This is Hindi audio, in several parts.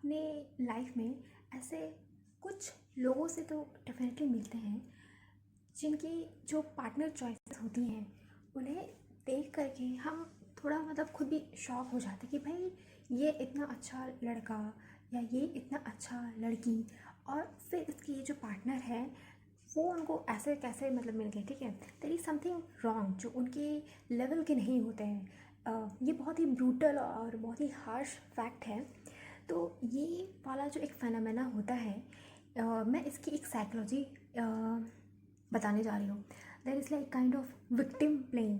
अपने लाइफ में ऐसे कुछ लोगों से तो डेफिनेटली मिलते हैं जिनकी जो पार्टनर चॉइसेस होती हैं उन्हें देख करके हम थोड़ा मतलब खुद भी शॉक हो जाते हैं कि भाई ये इतना अच्छा लड़का या ये इतना अच्छा लड़की, और फिर इसकी ये जो पार्टनर है वो उनको ऐसे कैसे मतलब मिल गए। ठीक है, देयर इज़ समथिंग रॉन्ग जो उनके लेवल के नहीं होते हैं। ये बहुत ही ब्रूटल और बहुत ही हार्श फैक्ट है। तो ये वाला जो एक फेनोमेना होता है, मैं इसकी एक साइकोलॉजी बताने जा रही हूँ। There is like kind of victim playing.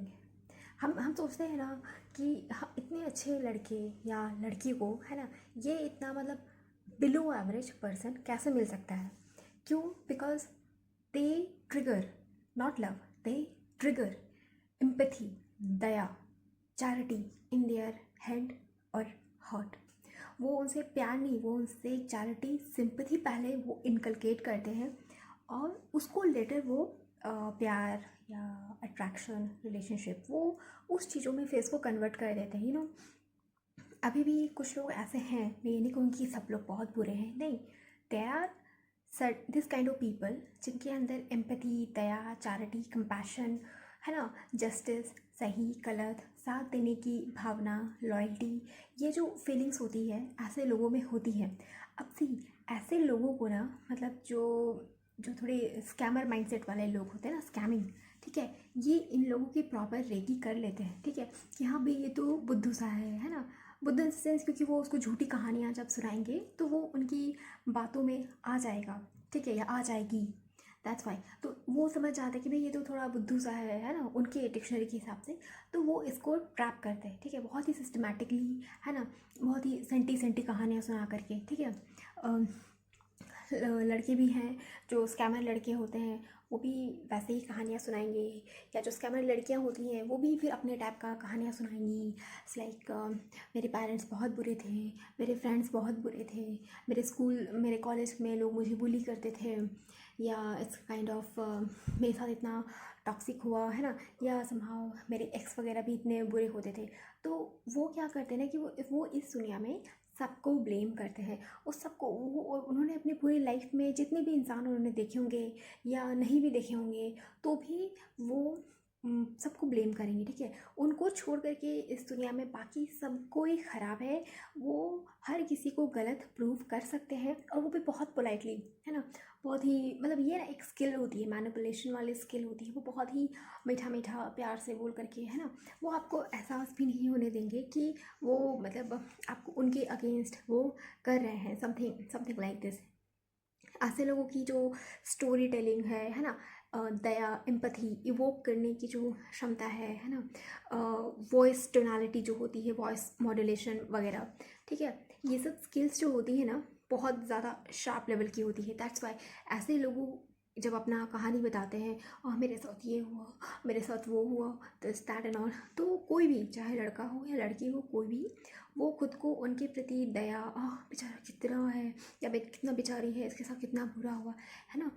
हम सोचते हैं ना कि इतने अच्छे लड़के या लड़की को, है ना, ये इतना मतलब बिलो एवरेज पर्सन कैसे मिल सकता है। क्यों? Because they trigger not love, they trigger empathy, Daya, charity in their head और हार्ट। वो उनसे प्यार नहीं, वो उनसे चैरिटी सिंपैथी पहले वो इनकलकेट करते हैं और उसको लेटर वो प्यार या अट्रैक्शन रिलेशनशिप वो उस चीज़ों में फेस को कन्वर्ट कर देते हैं। अभी भी कुछ लोग ऐसे हैं, मैं ये नहीं कहूँगी कि सब लोग बहुत बुरे हैं, नहीं, they are this kind of people जिनके अंदर एम्पैथी, दया, चैरिटी, कंपैशन, है ना, जस्टिस, सही गलत, साथ देने की भावना, लॉयल्टी, ये जो फीलिंग्स होती है ऐसे लोगों में होती है। अब सी ऐसे लोगों को ना, मतलब जो जो थोड़े स्कैमर माइंडसेट वाले लोग होते हैं ना, स्कैमिंग, ठीक है, ये इन लोगों की प्रॉपर रेकी कर लेते हैं। ठीक है, कि हाँ भाई ये तो बुद्धू सा है ना, बुद्धू इन सेंस क्योंकि वो उसको झूठी कहानियाँ जब सुनाएंगे तो वो उनकी बातों में आ जाएगा, ठीक है, या आ जाएगी, दैट्स वाई। तो वो समझ जाते हैं कि भाई ये तो थोड़ा बुद्धू सा है ना, उनके डिक्शनरी के हिसाब से, तो वो इसको ट्रैप करते हैं। ठीक है, बहुत ही सिस्टमैटिकली, है ना, बहुत ही सेंटी सेंटी कहानियाँ सुना करके। ठीक है, लड़के भी हैं जो स्कैमर लड़के होते हैं, वो भी वैसे ही कहानियाँ सुनाएंगे, या जो स्कैमर लड़कियाँ होती हैं वो भी फिर अपने टाइप का कहानियाँ सुनाएंगी। इट्स लाइक मेरे पेरेंट्स बहुत बुरे थे, मेरे फ्रेंड्स बहुत बुरे थे, मेरे स्कूल मेरे कॉलेज में लोग मुझे बुली करते थे, या इट्स काइंड ऑफ मेरे साथ इतना टॉक्सिक हुआ, है ना, या समहाउ मेरे एक्स वगैरह भी इतने बुरे होते थे। तो वो क्या करते हैं ना कि वो इस दुनिया में सबको ब्लेम करते हैं, उस सबको वो उन्होंने अपनी पूरी लाइफ में जितने भी इंसान उन्होंने देखे होंगे या नहीं भी देखे होंगे तो भी वो सबको ब्लेम करेंगे। ठीक है, उनको छोड़ करके इस दुनिया में बाकी सब कोई ख़राब है, वो हर किसी को गलत प्रूव कर सकते हैं, और वो भी बहुत पोलाइटली, है ना, बहुत ही मतलब ये ना एक स्किल होती है, मैनिपुलेशन वाली स्किल होती है, वो बहुत ही मीठा मीठा प्यार से बोल करके, है ना, वो आपको एहसास भी नहीं होने देंगे कि वो मतलब आपको उनके अगेंस्ट वो कर रहे हैं, समथिंग समथिंग लाइक दिस। ऐसे लोगों की जो स्टोरी टेलिंग है ना, दया, एम्पैथी इवोक करने की जो क्षमता है ना, वॉइस टोनालिटी जो होती है, वॉइस मॉड्यूलेशन वगैरह, ठीक है, ये सब स्किल्स जो होती है ना बहुत ज़्यादा शार्प लेवल की होती है। दैट्स वाई ऐसे लोगों जब अपना कहानी बताते हैं, और मेरे साथ ये हुआ, मेरे साथ वो हुआ, दिस दैट एंड ऑल, तो कोई भी चाहे लड़का हो या लड़की हो, कोई भी वो खुद को उनके प्रति दया, बेचारा कितना है, या कितना बेचारी है, इसके साथ कितना बुरा हुआ, है ना,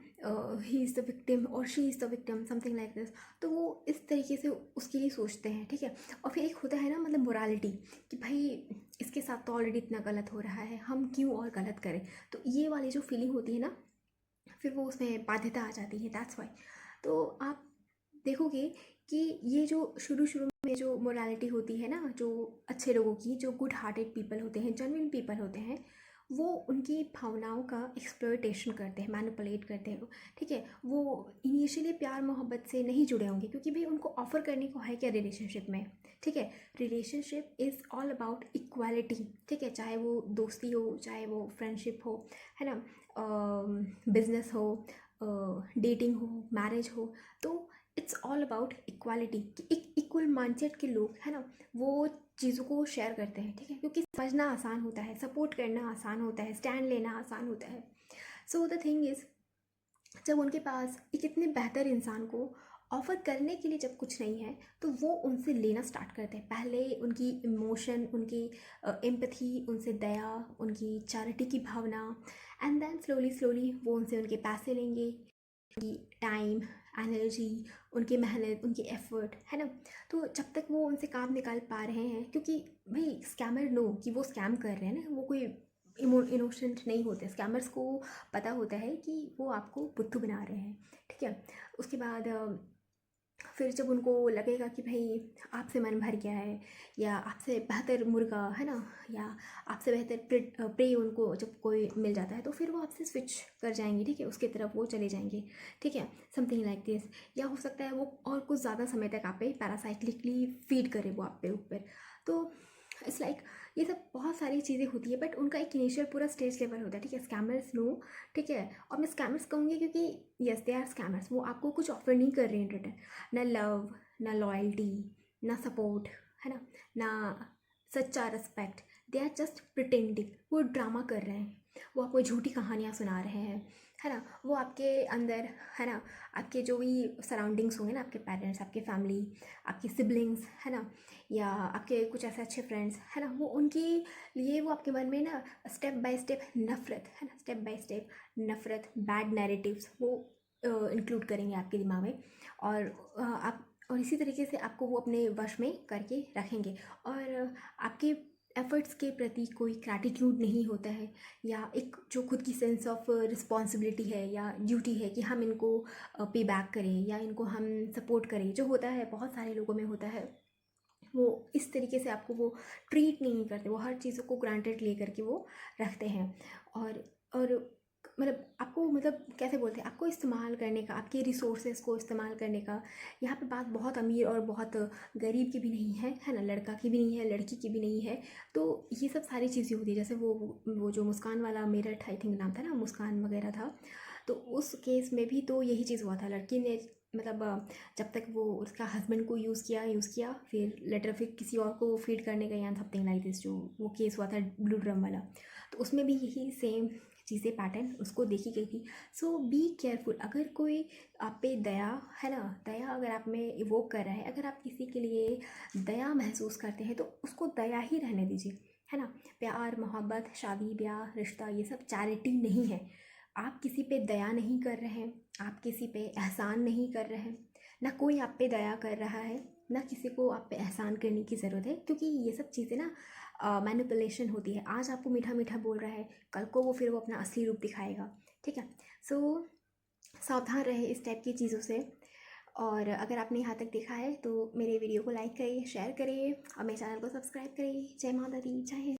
ही इज़ द विक्टिम और she is the victim, something like this. तो वो इस तरीके से उसके लिए सोचते हैं। ठीक है, और फिर एक होता है ना मतलब मोरालिटी, कि भाई इसके साथ तो ऑलरेडी इतना गलत हो रहा है, हम क्यों और गलत करें। तो ये वाली जो फीलिंग होती है ना, फिर वो उसमें बाध्यता आ जाती है, दैट्स वाई। तो आप देखोगे कि ये जो शुरू शुरू में जो मोरालिटी होती है ना, जो अच्छे लोगों की, जो गुड हार्टेड पीपल होते हैं, जेन्युइन पीपल होते हैं, वो उनकी भावनाओं का एक्सप्लॉयटेशन करते हैं, मैनिपुलेट करते हैं। ठीक है, वो इनिशियली प्यार मोहब्बत से नहीं जुड़े होंगे, क्योंकि भाई उनको ऑफर करने को है क्या रिलेशनशिप में। ठीक है, relationship is all about equality. ठीक है, चाहे वो दोस्ती हो, चाहे वो फ्रेंडशिप हो, है ना, बिजनेस हो, डेटिंग हो, मैरिज हो, तो इट्स ऑल अबाउट इक्वालिटी। कि एक इक्वल माइंडसेट के लोग, है ना, वो चीज़ों को शेयर करते हैं। ठीक है, क्योंकि समझना आसान होता है, सपोर्ट करना आसान होता है, स्टैंड लेना आसान होता है। सो द थिंग इज़, जब उनके पास एक इतने बेहतर इंसान को ऑफ़र करने के लिए जब कुछ नहीं है, तो वो उनसे लेना स्टार्ट करते हैं। पहले उनकी इमोशन, उनकी एम्पैथी, उनसे दया, उनकी चैरिटी की भावना, एंड देन स्लोली स्लोली वो उनसे उनके पैसे लेंगे, उनकी टाइम, एनर्जी, उनकी मेहनत, उनकी एफर्ट, है ना। तो जब तक वो उनसे काम निकाल पा रहे हैं, क्योंकि भाई स्कैमर नो कि वो स्कैम कर रहे हैं ना, वो कोई इनोसेंट नहीं होते। स्कैमर्स को पता होता है कि वो आपको बुद्धू बना रहे हैं, ठीक है। उसके बाद फिर जब उनको लगेगा कि भाई आपसे मन भर गया है, या आपसे बेहतर मुर्गा है ना, या आपसे बेहतर प्रे उनको जब कोई मिल जाता है, तो फिर वो आपसे स्विच कर जाएंगे, ठीक है, उसके तरफ वो चले जाएंगे, ठीक है, समथिंग लाइक दिस। या हो सकता है वो और कुछ ज़्यादा समय तक आप पे पैरासाइक्लिकली फीड करे वो आप पे ऊपर। तो इट्स लाइक ये सब बहुत सारी चीज़ें होती है, बट उनका एक इनिशियल पूरा स्टेज लेवल होता है, ठीक है। स्कैमर्स नो, ठीक है। और मैं स्कैमर्स कहूँगी क्योंकि यस दे आर स्कैमर्स। वो आपको कुछ ऑफर नहीं कर रहे हैं रिटर्न, ना लव, ना लॉयल्टी, ना सपोर्ट, है ना, ना सच्चा respect. They are just pretending. वो ड्रामा कर रहे हैं, वो आपको झूठी कहानियाँ सुना रहे हैं, है ना। वो आपके अंदर, है ना, आपके जो भी सराउंडिंग्स होंगे ना, आपके पेरेंट्स, आपके फैमिली, आपके सिबलिंग्स, है ना, या आपके कुछ ऐसे अच्छे फ्रेंड्स, है ना, वो उनके लिए वो आपके मन में ना स्टेप बाय स्टेप नफरत, है ना, स्टेप बाय स्टेप नफरत, बैड नैरेटिव्स वो इंक्लूड करेंगे आपके दिमाग में। और आप और इसी तरीके से आपको वो अपने वश में करके रखेंगे। और आपके एफर्ट्स के प्रति कोई ग्रैटिट्यूड नहीं होता है, या एक जो खुद की सेंस ऑफ रिस्पॉन्सिबिलिटी है या ड्यूटी है कि हम इनको पे बैक करें या इनको हम सपोर्ट करें, जो होता है बहुत सारे लोगों में होता है। वो इस तरीके से आपको वो ट्रीट नहीं करते, वो हर चीज़ों को ग्रांटेड ले करके वो रखते हैं। और मतलब आपको, मतलब कैसे बोलते हैं, आपको इस्तेमाल करने का, आपके रिसोर्सेज को इस्तेमाल करने का। यहाँ पे बात बहुत अमीर और बहुत गरीब की भी नहीं है ना, लड़का की भी नहीं है, लड़की की भी नहीं है। तो ये सब सारी चीज़ें होती है। जैसे वो जो मुस्कान वाला, मेरठ आई थिंक नाम था ना, मुस्कान वगैरह था। तो उस केस में भी तो यही चीज़ हुआ था। लड़की ने मतलब जब तक वो उसका हस्बैंड को यूज़ किया, फिर लेटर फिर किसी और को फीड करने का, या समथिंग लाइक दिस, जो वो केस हुआ था ब्लू ड्रम वाला। तो उसमें भी यही सेम चीज़ें, पैटर्न उसको देखी गई थी। सो बी केयरफुल। अगर कोई आप पे दया, है ना, दया अगर आप में इवोक कर रहा है, अगर आप किसी के लिए दया महसूस करते हैं, तो उसको दया ही रहने दीजिए, है ना। प्यार, मोहब्बत, शादी ब्याह, रिश्ता, ये सब चैरिटी नहीं है। आप किसी पे दया नहीं कर रहे हैं, आप किसी पे एहसान नहीं कर रहे हैं, ना कोई आप पे दया कर रहा है, ना किसी को आप पे एहसान करने की ज़रूरत है। क्योंकि ये सब चीज़ें ना मैनिपुलेशन होती है। आज आपको मीठा मीठा बोल रहा है, कल को वो फिर वो अपना असली रूप दिखाएगा, ठीक है। सो सावधान रहे इस टाइप की चीज़ों से। और अगर आपने यहाँ तक देखा है तो मेरे वीडियो को लाइक करिए, शेयर करिए, और मेरे चैनल को सब्सक्राइब करिए। जय माता दी, जय हिंद।